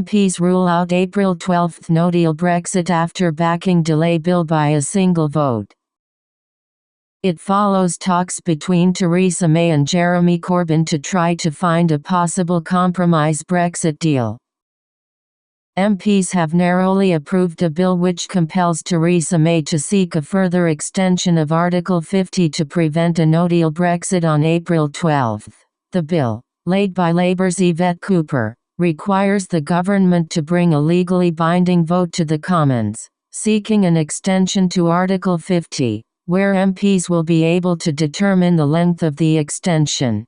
MPs rule out April 12 no-deal Brexit after backing delay bill by a single vote. It follows talks between Theresa May and Jeremy Corbyn to try to find a possible compromise Brexit deal. MPs have narrowly approved a bill which compels Theresa May to seek a further extension of Article 50 to prevent a no-deal Brexit on April 12. The bill, laid by Labour's Yvette Cooper, requires the government to bring a legally binding vote to the Commons, seeking an extension to Article 50, where MPs will be able to determine the length of the extension.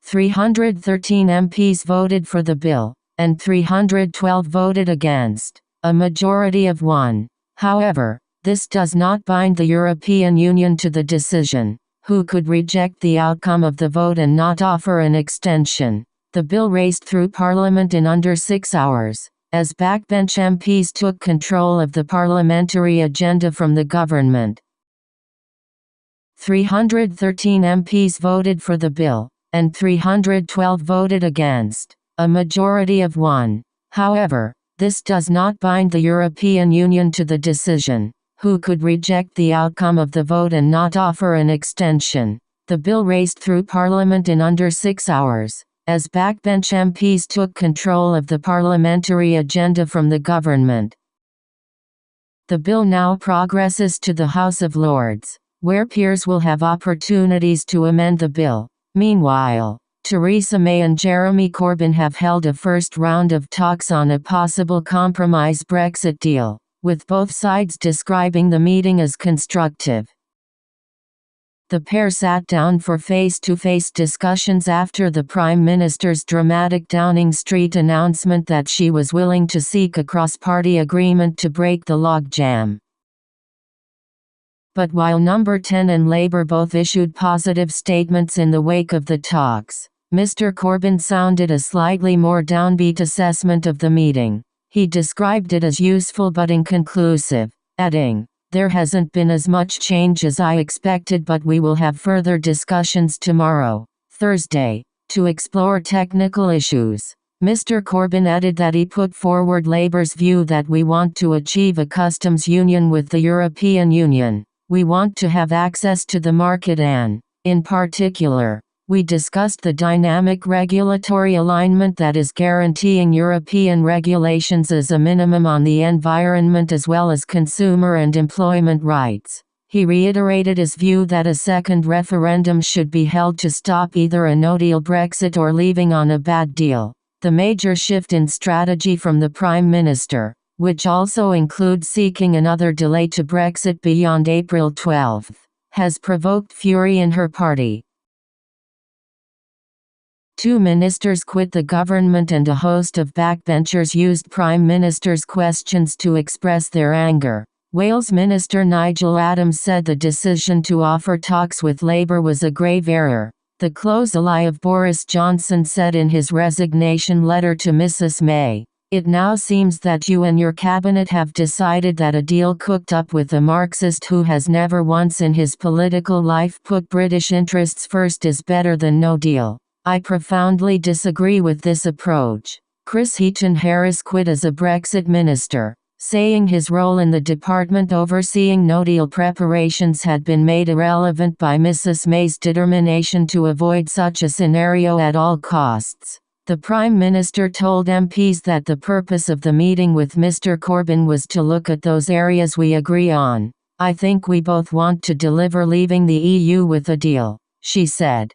313 MPs voted for the bill, and 312 voted against, a majority of 1. However, this does not bind the European Union to the decision, who could reject the outcome of the vote and not offer an extension. The bill raced through Parliament in under 6 hours, as backbench MPs took control of the parliamentary agenda from the government. 313 MPs voted for the bill, and 312 voted against, a majority of 1. However, this does not bind the European Union to the decision, who could reject the outcome of the vote and not offer an extension. The bill raced through Parliament in under 6 hours, as backbench MPs took control of the parliamentary agenda from the government. The bill now progresses to the House of Lords, where peers will have opportunities to amend the bill. Meanwhile, Theresa May and Jeremy Corbyn have held a first round of talks on a possible compromise Brexit deal, with both sides describing the meeting as constructive. The pair sat down for face-to-face discussions after the Prime Minister's dramatic Downing Street announcement that she was willing to seek a cross-party agreement to break the logjam. But while Number 10 and Labour both issued positive statements in the wake of the talks, Mr. Corbyn sounded a slightly more downbeat assessment of the meeting. He described it as useful but inconclusive, adding, "There hasn't been as much change as I expected, but we will have further discussions tomorrow, Thursday, to explore technical issues." Mr. Corbyn added that he put forward Labour's view that we want to achieve a customs union with the European Union. We want to have access to the market and, in particular, we discussed the dynamic regulatory alignment that is guaranteeing European regulations as a minimum on the environment as well as consumer and employment rights. He reiterated his view that a second referendum should be held to stop either a no-deal Brexit or leaving on a bad deal. The major shift in strategy from the Prime Minister, which also includes seeking another delay to Brexit beyond April 12, has provoked fury in her party. 2 ministers quit the government and a host of backbenchers used Prime Minister's questions to express their anger. Wales Minister Nigel Adams said the decision to offer talks with Labour was a grave error. The close ally of Boris Johnson said in his resignation letter to Mrs May, "It now seems that you and your cabinet have decided that a deal cooked up with a Marxist who has never once in his political life put British interests first is better than no deal. I profoundly disagree with this approach." Chris Heaton-Harris quit as a Brexit minister, saying his role in the department overseeing no-deal preparations had been made irrelevant by Mrs May's determination to avoid such a scenario at all costs. The Prime Minister told MPs that the purpose of the meeting with Mr Corbyn was to look at those areas we agree on. "I think we both want to deliver leaving the EU with a deal," she said.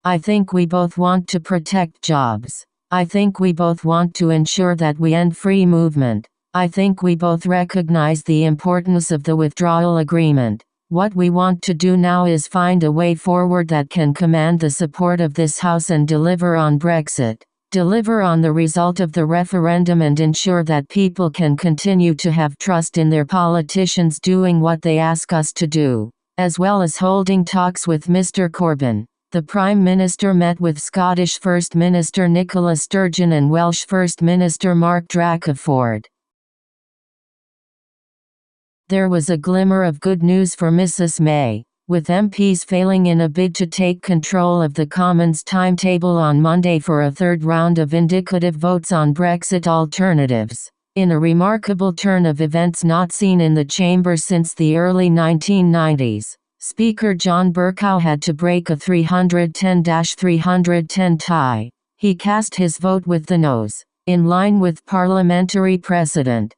"I think we both want to protect jobs. I think we both want to ensure that we end free movement. I think we both recognize the importance of the withdrawal agreement. What we want to do now is find a way forward that can command the support of this House and deliver on Brexit, deliver on the result of the referendum and ensure that people can continue to have trust in their politicians doing what they ask us to do, as well as holding talks with Mr Corbyn." The Prime Minister met with Scottish First Minister Nicola Sturgeon and Welsh First Minister Mark Drakeford. There was a glimmer of good news for Mrs May. with MPs failing in a bid to take control of the Commons' timetable on Monday for a third round of indicative votes on Brexit alternatives. In a remarkable turn of events not seen in the chamber since the early 1990s, Speaker John Bercow had to break a 310-310 tie. He cast his vote with the noes, in line with parliamentary precedent.